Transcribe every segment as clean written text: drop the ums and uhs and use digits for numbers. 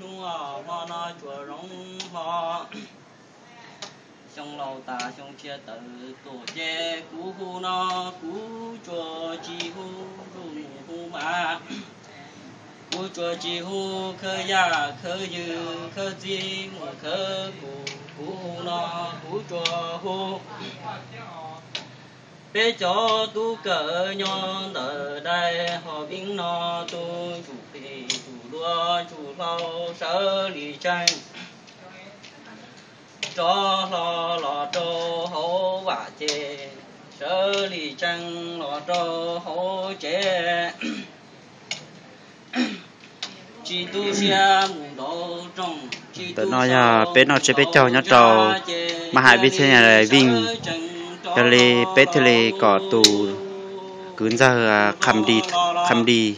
nua ho nó chùa rong ho xong lâu ta xong chia tự tổ chế cú hu nó cú chùa chi hu rung hu mà cú chùa chi hu khơ ya khơ dư khơ di mù khơ cú hu nó cú chùa hu bé cho tu cỡ nhon ở đây họ vinh nó tu chủ thị chủ đua chủ lâu sơ lì tranh cho lo cho hổ vả chê sơ lì tranh lo cho hổ chê chỉ tu xe mù đồ trong tự nói là bé nó sẽ bé trâu nhá trâu mà hai bên thế này vinh cho li bé thì li có tù cứ ra khăm đi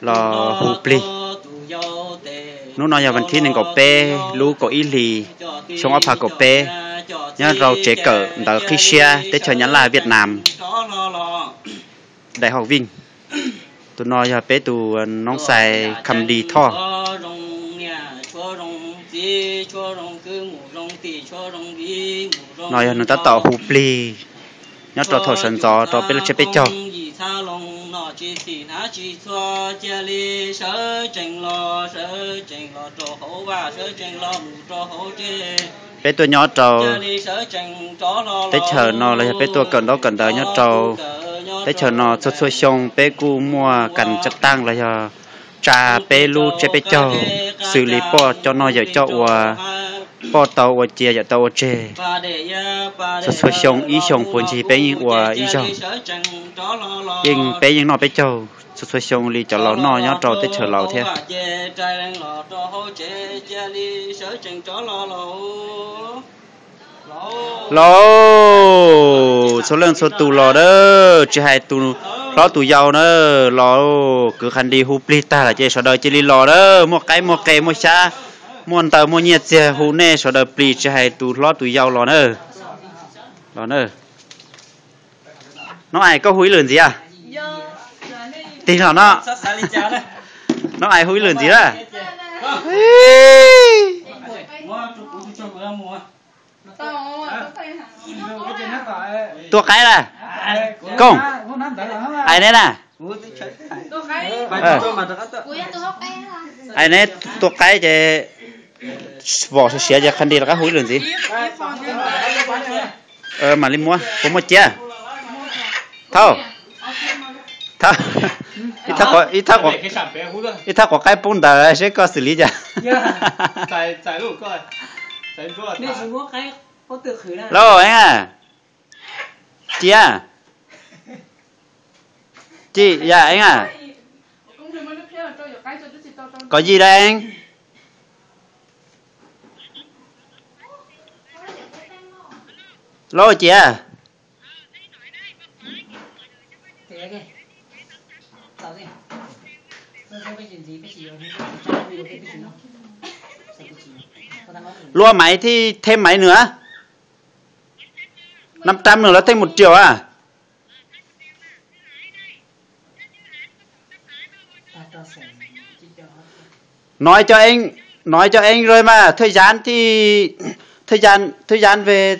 lo hụp li nó nói là vấn thi nên có bé lú có ý lì trong áp phạt có bé nhá rau chế cỡ đó khi xe để cho nhắn là Việt Nam đại học Vinh tôi nói là bé tù nông xài khăm đi thọ nói là nó ta tạo hụp li nhớ trò thổi sân gió trò bé là chế bé cho bé tôi nhớ trò bé chờ nó là bé tôi cần đó cần đợi nhớ trò bé chờ nó xuất xuôi xong bé cu mua cần chất tăng là trà bé lu chế bé cho xử lý po cho nó giờ cho po tàu và chia giờ tàu chè xuất xong ý xong phun chỉ bé những ý xong nhưng bé những nó bé cho xuất xong li cho nó nó nhớ trò tới chờ lầu thế lò số lượng số tù lò đó chỉ hai tù lò tù giàu nữa lò cứ khăn đi hụp li ta là chơi sau đó chơi li lò đó một cái một kề một xa muôn tờ mua nhiệt xe hú nè sau đó pli chỉ hai tù lò tù giàu lò nữa nó ai có húi lườn gì à tin là nó ai húi lườn gì đó tua cái là công ai nè nè ai nè tua cái chứ vỏ sẽ xé cho khăn đi là cái húi lườn gì mà đi mua có một chia thâu ít thắc có cái bún đờ sẽ có xử lý chưa giải luôn coi giải luôn nên chúng có cái có tự khử là lô anh à chị à chị dạ anh à có gì đây anh lô chị à lúa máy thì thêm máy nữa 500 nữa là thêm 1 triệu à nói cho anh rồi mà thời gian thì thời gian về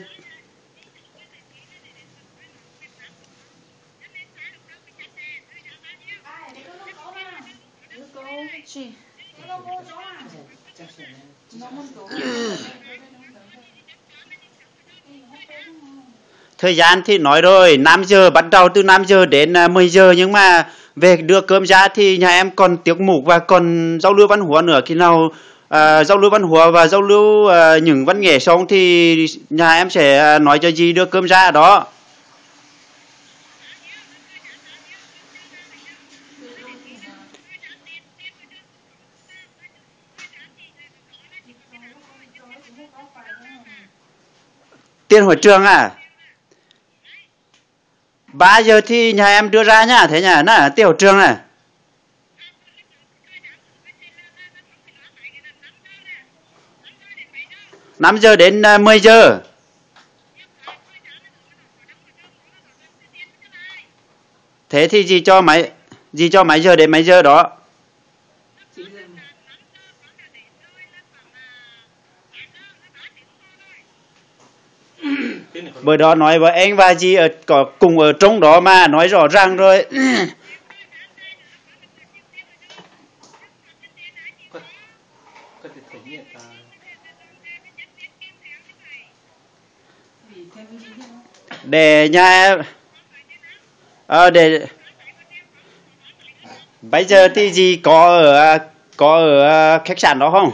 thời gian thì nói rồi 5 giờ bắt đầu từ 5 giờ đến 10 giờ nhưng mà về đưa cơm ra thì nhà em còn tiết mục và còn giao lưu văn hóa nữa khi nào giao lưu văn hóa và giao lưu những văn nghệ xong thì nhà em sẽ nói cho dì đưa cơm ra đó. Tiền hội trường à? 3 giờ thì nhà em đưa ra nhá, thế nhá, nó tiêu trường này. Năm giờ đến 10 giờ. Thế thì dì cho mấy giờ đến mấy giờ đó? Bởi đó nói với anh và chị ở có cùng ở trong đó mà nói rõ ràng rồi. Để nhà để bây giờ thì gì có ở khách sạn đó không?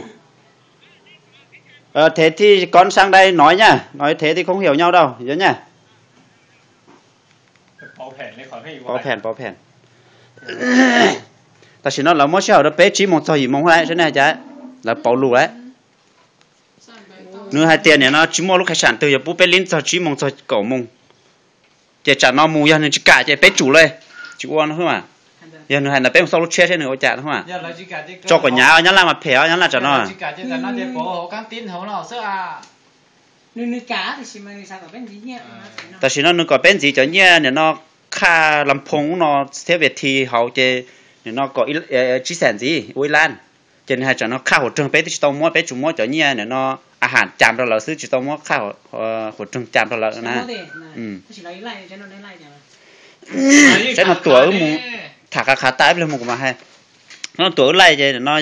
Thế thì con sang đây nói nhá, nói thế thì không hiểu nhau đâu, nhớ nhá. Bỏ phèn. Ta chỉ nói là mỗi chiều đó bé chỉ một thời mong lại thế này chứ, là bỏ lù đấy. Nữa hai tiền này nó chỉ mua lúc khách sạn từ giờ bố bé lên giờ chỉ mong thời cổ mong. Chỉ trả nó mù ra nên chỉ cả chỉ bé chủ lên, chỉ uống nó thôi mà. Giờ nữa hay là bé sau lúc chết thế nữa trả nó mà. Cho cả nhà nhá làm mà phèo nhá là trả nó. Chỉ cả chỉ là nó để bỏ căng tin hổ nó sợ à. Nữ cá thì xin mày sao có bên gì nhé. Ta chỉ nó có bên gì cho nhé nên nó khá làm phong nó theo về thì họ chơi nên nó có chỉ sản gì uy lan. Cho nên hai cho nó khá hỗ trợ bé thì tao mua bé chủ mua cho nhé nên nóอาหารจามเราเราซื้อจิตมอข้าวหัวจงจามเรานะใช่หนตัวมูถักขาตายไปเลยมูมาให้หนตัวไล่ใจเนาะ